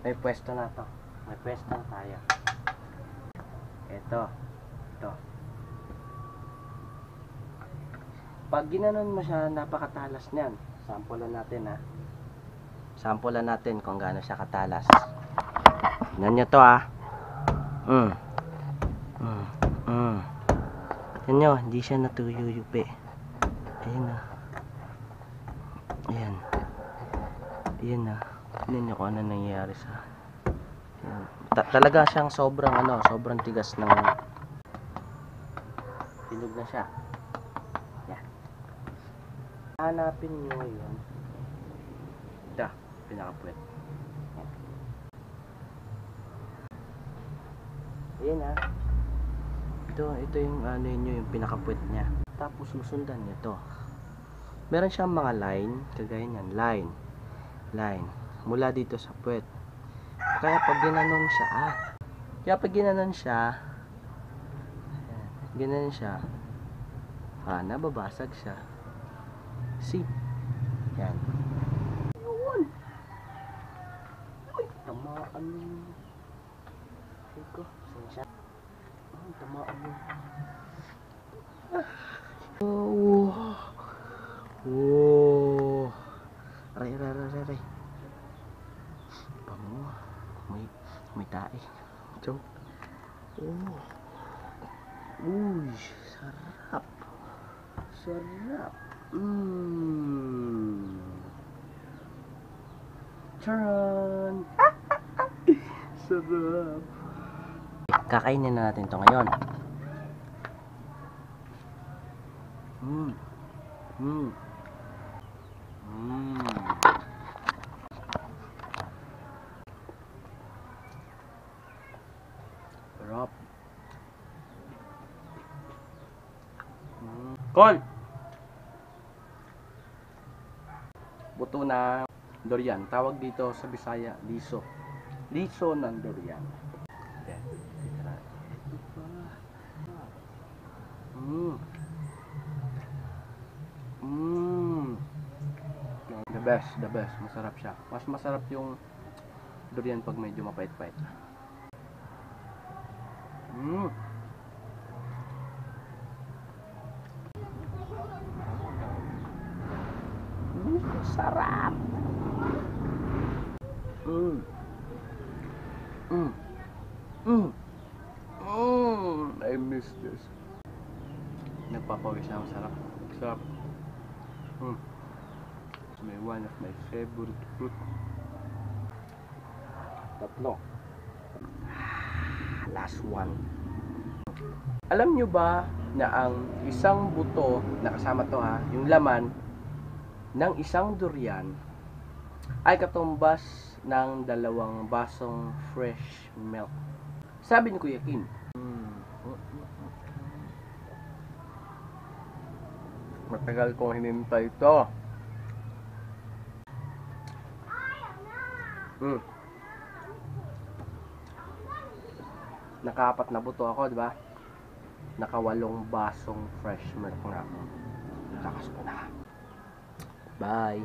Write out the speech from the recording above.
May pwesto na to. May pwesto na tayo. Ito. Pag ginanon mo siya, napakatalas niyan. Sampulan natin ha. Sampulan natin kung gaano siya katalas. Tignan nyo to ha. Tignan nyo, hindi siya natuyuyupi. Ayan na. Ayan. Ayan na. Tignan nyo kung ano nangyayari sa... Talaga siyang sobrang tigas ng... Tinog na siya. Yan. Hanapin nyo yun. Ito, pinakapuwet. Yan. Ayan ha. Ito yung ano yun, yung pinakapuwet niya. Tapos susundan niya to. Meron siyang mga line, kagaya niyan, line. Mula dito sa puwet. Kaya pag ginanon siya, ginanon siya, nababasag siya. See? Yan. Yun! Uy, tamaan. Eko, saan siya? Tamaan mo. Aray. Bango. May tae. Ito. Uy, sarap. Charan! Sarap. Kakainin na natin to ngayon. Sarap. Col! Buto na durian. Tawag dito sa Bisaya, liso. Liso ng durian. The best. Masarap siya. Mas masarap yung durian pag medyo mapait-pait. Sarap. I miss this. Nagpapawis na. Sarap. May one of my favorite fruit. Tatlo. Last one. Alam nyo ba na ang isang buto, nakasama to ha, yung laman ng isang durian ay katumbas ng 2 basong fresh milk. Sabi ni Kuya Kim. Matagal kong hinintay ito. Naka-4 na buto ako, di ba? Naka-8 basong fresh milk na ako. Lakas ko na. Bye.